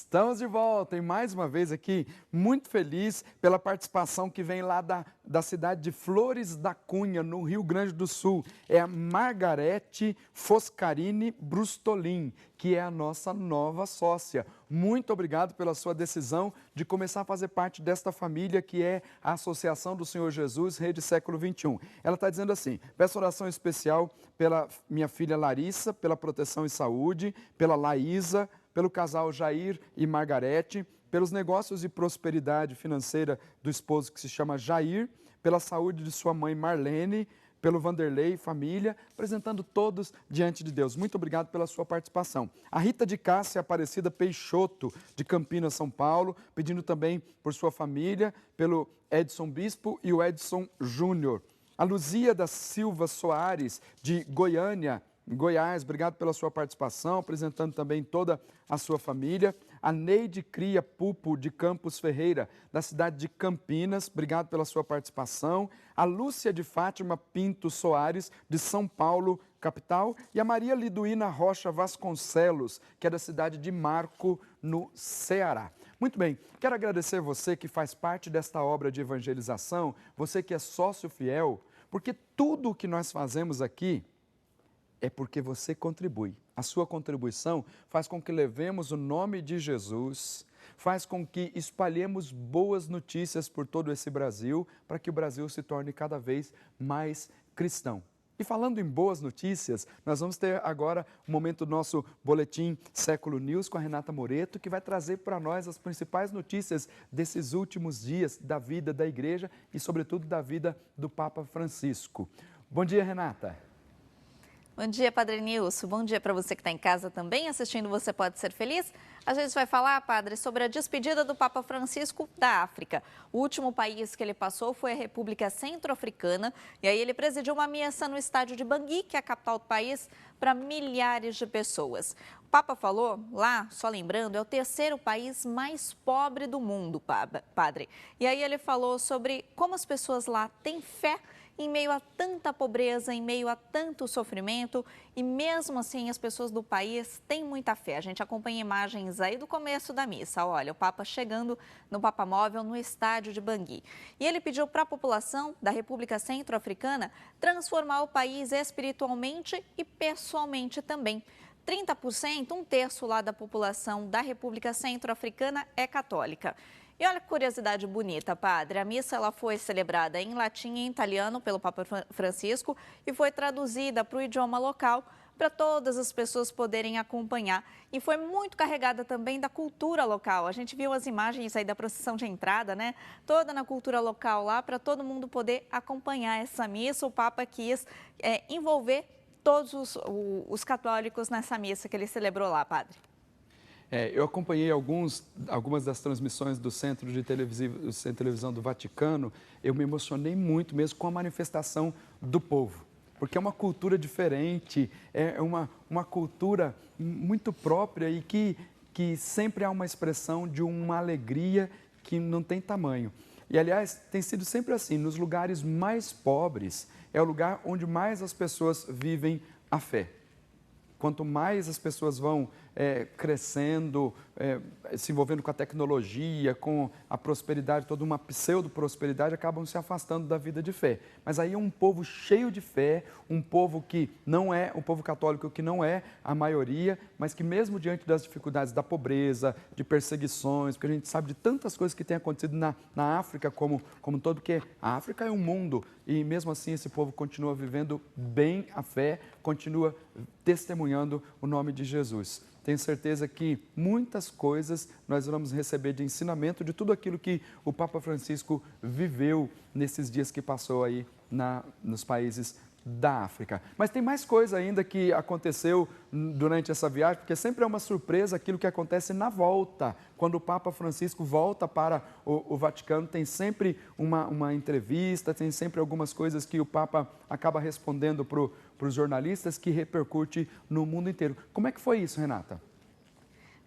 Estamos de volta e mais uma vez aqui, muito feliz pela participação que vem lá da cidade de Flores da Cunha, no Rio Grande do Sul. É a Margarete Foscarini Brustolin, que é a nossa nova sócia. Muito obrigado pela sua decisão de começar a fazer parte desta família que é a Associação do Senhor Jesus, Rede Século XXI. Ela está dizendo assim: peço oração especial pela minha filha Larissa, pela proteção e saúde, pela Laísa, pelo casal Jair e Margarete, pelos negócios e prosperidade financeira do esposo que se chama Jair, pela saúde de sua mãe Marlene, pelo Vanderlei e família, apresentando todos diante de Deus. Muito obrigado pela sua participação. A Rita de Cássia Aparecida Peixoto, de Campinas, São Paulo, pedindo também por sua família, pelo Edson Bispo e o Edson Júnior. A Luzia da Silva Soares, de Goiânia, Goiás, obrigado pela sua participação, apresentando também toda a sua família. A Neide Cria Pupo, de Campos Ferreira, da cidade de Campinas, obrigado pela sua participação. A Lúcia de Fátima Pinto Soares, de São Paulo, capital. E a Maria Liduína Rocha Vasconcelos, que é da cidade de Marco, no Ceará. Muito bem, quero agradecer você que faz parte desta obra de evangelização, você que é sócio fiel, porque tudo o que nós fazemos aqui é porque você contribui. A sua contribuição faz com que levemos o nome de Jesus, faz com que espalhemos boas notícias por todo esse Brasil, para que o Brasil se torne cada vez mais cristão. E falando em boas notícias, nós vamos ter agora um momento do nosso boletim Século News com a Renata Moreto, que vai trazer para nós as principais notícias desses últimos dias da vida da igreja e, sobretudo, da vida do Papa Francisco. Bom dia, Renata. Bom dia, Padre Nilson. Bom dia para você que está em casa também assistindo Você Pode Ser Feliz. A gente vai falar, Padre, sobre a despedida do Papa Francisco da África. O último país que ele passou foi a República Centro-Africana e aí ele presidiu uma missa no estádio de Bangui, que é a capital do país, para milhares de pessoas. O Papa falou lá, só lembrando, é o terceiro país mais pobre do mundo, Padre. E aí ele falou sobre como as pessoas lá têm fé em meio a tanta pobreza, em meio a tanto sofrimento, e mesmo assim as pessoas do país têm muita fé. A gente acompanha imagens aí do começo da missa. Olha, o Papa chegando no Papa Móvel no estádio de Bangui. E ele pediu para a população da República Centro-Africana transformar o país espiritualmente e pessoalmente também. 30%, um terço lá da população da República Centro-Africana é católica. E olha que curiosidade bonita, Padre. A missa ela foi celebrada em latim e em italiano pelo Papa Francisco e foi traduzida para o idioma local para todas as pessoas poderem acompanhar. E foi muito carregada também da cultura local. A gente viu as imagens aí da procissão de entrada, né? Toda na cultura local lá, para todo mundo poder acompanhar essa missa. O Papa quis envolver todos os católicos nessa missa que ele celebrou lá, Padre. Eu acompanhei algumas das transmissões do Centro de Televisão do Vaticano. Eu me emocionei muito mesmo com a manifestação do povo, porque é uma cultura diferente, é uma cultura muito própria e que sempre há uma expressão de uma alegria que não tem tamanho. E, aliás, tem sido sempre assim, nos lugares mais pobres é o lugar onde mais as pessoas vivem a fé. Quanto mais as pessoas vão crescendo, se envolvendo com a tecnologia, com a prosperidade, toda uma pseudo-prosperidade, acabam se afastando da vida de fé. Mas aí é um povo cheio de fé, um povo que não é, um povo católico que não é a maioria, mas que mesmo diante das dificuldades da pobreza, de perseguições, porque a gente sabe de tantas coisas que têm acontecido na África como um todo, porque a África é um mundo e mesmo assim esse povo continua vivendo bem a fé, continua testemunhando o nome de Jesus. Tenho certeza que muitas coisas nós vamos receber de ensinamento de tudo aquilo que o Papa Francisco viveu nesses dias que passou aí nos países da África. Mas tem mais coisa ainda que aconteceu durante essa viagem, porque sempre é uma surpresa aquilo que acontece na volta. Quando o Papa Francisco volta para o Vaticano, tem sempre uma entrevista, tem sempre algumas coisas que o Papa acaba respondendo para os jornalistas que repercute no mundo inteiro. Como é que foi isso, Renata?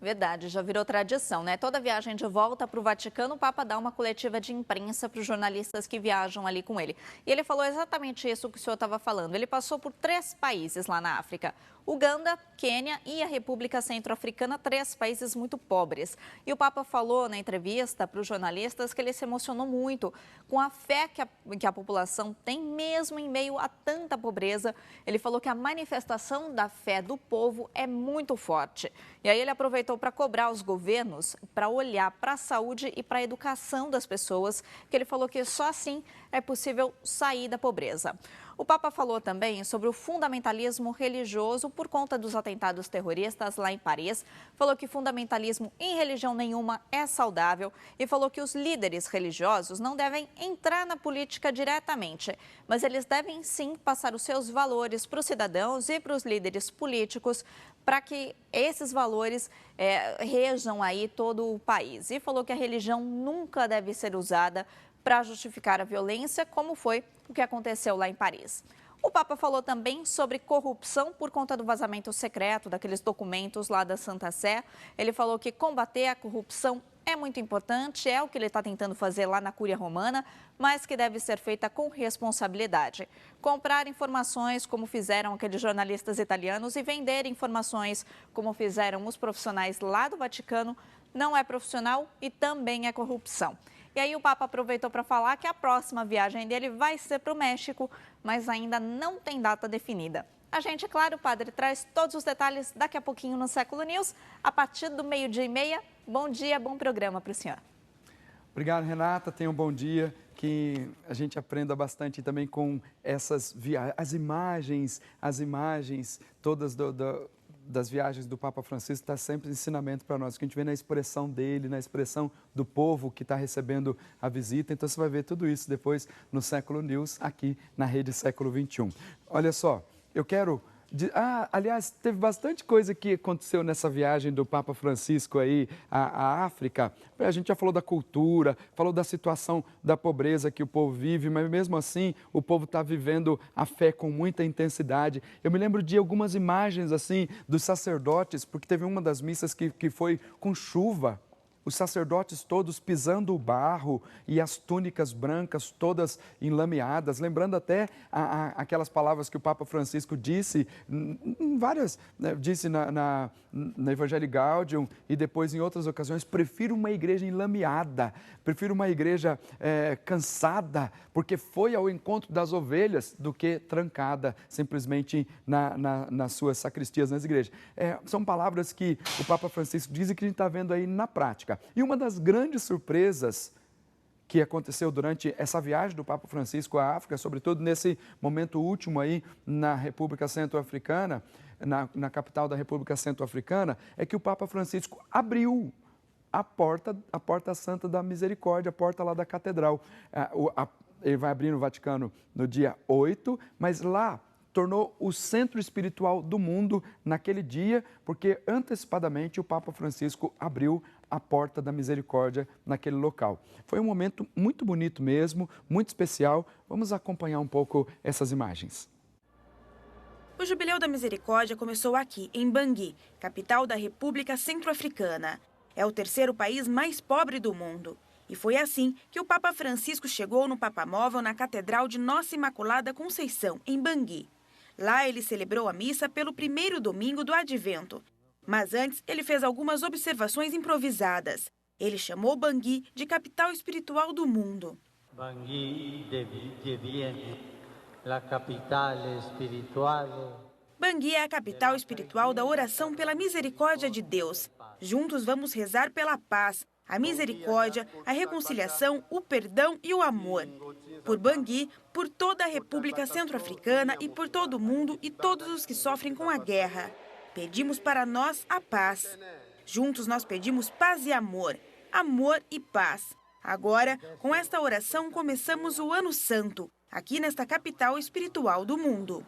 Verdade, já virou tradição, né? Toda viagem de volta para o Vaticano, o Papa dá uma coletiva de imprensa para os jornalistas que viajam ali com ele. E ele falou exatamente isso que o senhor estava falando. Ele passou por 3 países lá na África: Uganda, Quênia e a República Centro-Africana, 3 países muito pobres. E o Papa falou na entrevista para os jornalistas que ele se emocionou muito com a fé que a população tem mesmo em meio a tanta pobreza. Ele falou que a manifestação da fé do povo é muito forte. E aí ele aproveitou para cobrar os governos para olhar para a saúde e para a educação das pessoas, que ele falou que só assim é possível sair da pobreza. O Papa falou também sobre o fundamentalismo religioso por conta dos atentados terroristas lá em Paris. Falou que fundamentalismo em religião nenhuma é saudável e falou que os líderes religiosos não devem entrar na política diretamente, mas eles devem sim passar os seus valores para os cidadãos e para os líderes políticos, para que esses valores rejam aí todo o país. E falou que a religião nunca deve ser usada para justificar a violência, como foi o que aconteceu lá em Paris. O Papa falou também sobre corrupção por conta do vazamento secreto daqueles documentos lá da Santa Sé. Ele falou que combater a corrupção é muito importante, é o que ele está tentando fazer lá na Cúria Romana, mas que deve ser feita com responsabilidade. Comprar informações, como fizeram aqueles jornalistas italianos, e vender informações, como fizeram os profissionais lá do Vaticano, não é profissional e também é corrupção. E aí o Papa aproveitou para falar que a próxima viagem dele vai ser para o México, mas ainda não tem data definida. A gente, claro, padre, traz todos os detalhes daqui a pouquinho no Século News, a partir do 12h30. Bom dia, bom programa para o senhor. Obrigado, Renata. Tenha um bom dia. Que a gente aprenda bastante também com essas viagens, as imagens todas das viagens do Papa Francisco, está sempre ensinamento para nós, que a gente vê na expressão dele, na expressão do povo que está recebendo a visita. Então, você vai ver tudo isso depois no Século News, aqui na Rede Século XXI. Olha só, eu quero... aliás, teve bastante coisa que aconteceu nessa viagem do Papa Francisco aí à África. A gente já falou da cultura, falou da situação da pobreza que o povo vive, mas mesmo assim o povo está vivendo a fé com muita intensidade. Eu me lembro de algumas imagens assim dos sacerdotes, porque teve uma das missas que foi com chuva. Os sacerdotes todos pisando o barro e as túnicas brancas todas enlameadas, lembrando até aquelas palavras que o Papa Francisco disse em várias, né, disse na Evangelii Gaudium e depois em outras ocasiões: prefiro uma igreja enlameada, prefiro uma igreja cansada, porque foi ao encontro das ovelhas, do que trancada simplesmente nas suas sacristias, nas igrejas. São palavras que o Papa Francisco diz e que a gente está vendo aí na prática. E uma das grandes surpresas que aconteceu durante essa viagem do Papa Francisco à África, sobretudo nesse momento último aí na República Centro-Africana, na capital da República Centro-Africana, é que o Papa Francisco abriu a porta santa da misericórdia, a porta lá da catedral. Ele vai abrir no Vaticano no dia 8, mas lá tornou o centro espiritual do mundo naquele dia, porque antecipadamente o Papa Francisco abriu a porta da misericórdia naquele local. Foi um momento muito bonito mesmo, muito especial. Vamos acompanhar um pouco essas imagens. O Jubileu da Misericórdia começou aqui, em Bangui, capital da República Centro-Africana. É o 3º país mais pobre do mundo. E foi assim que o Papa Francisco chegou no Papamóvel na Catedral de Nossa Imaculada Conceição, em Bangui. Lá ele celebrou a missa pelo 1º domingo do Advento. Mas antes ele fez algumas observações improvisadas. Ele chamou Bangui de capital espiritual do mundo. Bangui diviene la capitale spirituale. Bangui é a capital espiritual da oração pela misericórdia de Deus. Juntos vamos rezar pela paz, a misericórdia, a reconciliação, o perdão e o amor. Por Bangui, por toda a República Centro-Africana e por todo o mundo e todos os que sofrem com a guerra. Pedimos para nós a paz. Juntos nós pedimos paz e amor, amor e paz. Agora, com esta oração, começamos o Ano Santo, aqui nesta capital espiritual do mundo.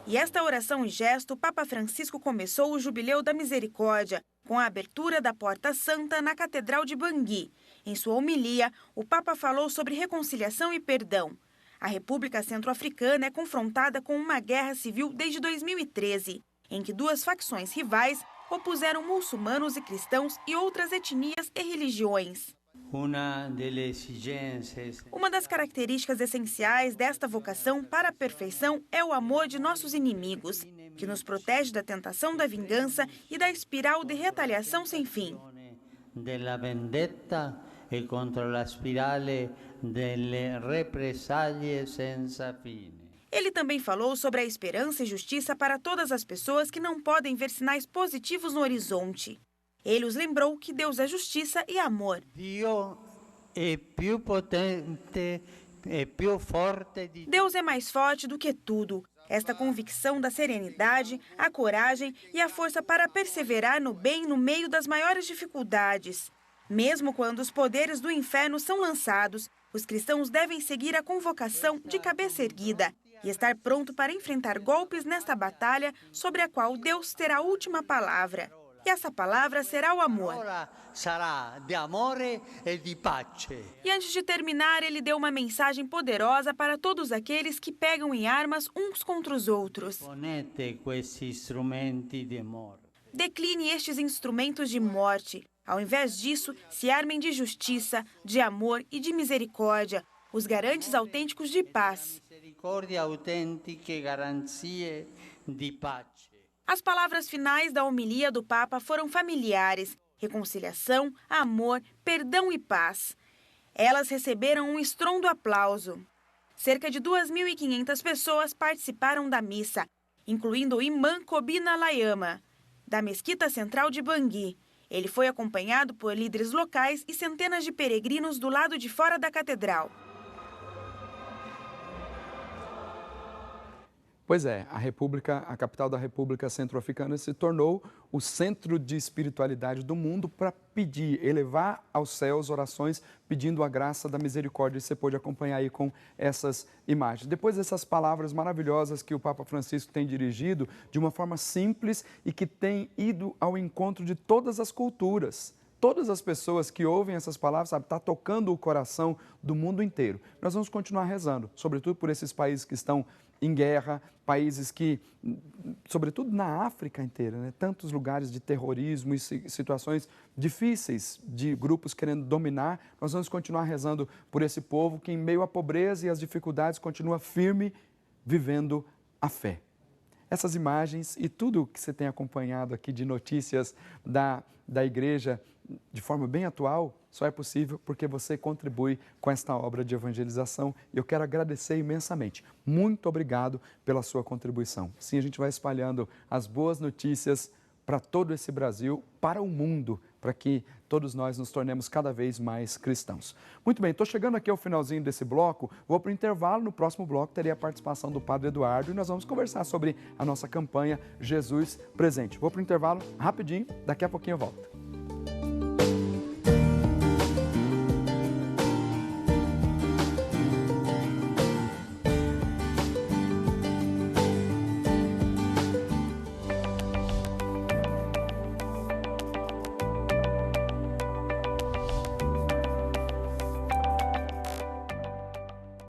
E esta oração e gesto, o Papa Francisco começou o Jubileu da Misericórdia, com a abertura da Porta Santa na Catedral de Bangui. Em sua homilia, o Papa falou sobre reconciliação e perdão. A República Centro-Africana é confrontada com uma guerra civil desde 2013, em que duas facções rivais opuseram muçulmanos e cristãos e outras etnias e religiões. Uma das características essenciais desta vocação para a perfeição é o amor de nossos inimigos, que nos protege da tentação da vingança e da espiral de retaliação sem fim. Della vendetta e contro la spirale delle represaglie senza fine. Ele também falou sobre a esperança e justiça para todas as pessoas que não podem ver sinais positivos no horizonte. Ele os lembrou que Deus é justiça e amor. Dio è più potente e più forte di... Deus é mais forte do que tudo. Esta convicção da serenidade, a coragem e a força para perseverar no bem no meio das maiores dificuldades. Mesmo quando os poderes do inferno são lançados, os cristãos devem seguir a convocação de cabeça erguida e estar pronto para enfrentar golpes nesta batalha sobre a qual Deus terá a última palavra. E essa palavra será o amor. Sarà di amore e di pace. E antes de terminar, ele deu uma mensagem poderosa para todos aqueles que pegam em armas uns contra os outros. Ponete questi strumenti di amore. Decline estes instrumentos de morte. Ao invés disso, se armem de justiça, de amor e de misericórdia, os garantes autênticos de paz. Misericórdia autêntica e garanzie di pace. As palavras finais da homilia do Papa foram familiares: reconciliação, amor, perdão e paz. Elas receberam um estrondo aplauso. Cerca de 2.500 pessoas participaram da missa, incluindo o imã Kobina Layama, da Mesquita Central de Bangui. Ele foi acompanhado por líderes locais e centenas de peregrinos do lado de fora da catedral. Pois é, a capital da República Centro-Africana se tornou o centro de espiritualidade do mundo para pedir, elevar aos céus orações pedindo a graça da misericórdia. Você pôde acompanhar aí com essas imagens. Depois dessas palavras maravilhosas que o Papa Francisco tem dirigido de uma forma simples e que tem ido ao encontro de todas as culturas. Todas as pessoas que ouvem essas palavras, sabe, está tocando o coração do mundo inteiro. Nós vamos continuar rezando, sobretudo por esses países que estão em guerra, países que, sobretudo na África inteira, né, tantos lugares de terrorismo e situações difíceis de grupos querendo dominar. Nós vamos continuar rezando por esse povo que, em meio à pobreza e às dificuldades, continua firme, vivendo a fé. Essas imagens e tudo que você tem acompanhado aqui de notícias da igreja de forma bem atual, só é possível porque você contribui com esta obra de evangelização e eu quero agradecer imensamente. Muito obrigado pela sua contribuição. Sim, a gente vai espalhando as boas notícias para todo esse Brasil, para o mundo, para que todos nós nos tornemos cada vez mais cristãos. Muito bem, estou chegando aqui ao finalzinho desse bloco, vou para o intervalo. No próximo bloco terei a participação do Padre Eduardo e nós vamos conversar sobre a nossa campanha Jesus Presente. Vou para o intervalo rapidinho, daqui a pouquinho eu volto.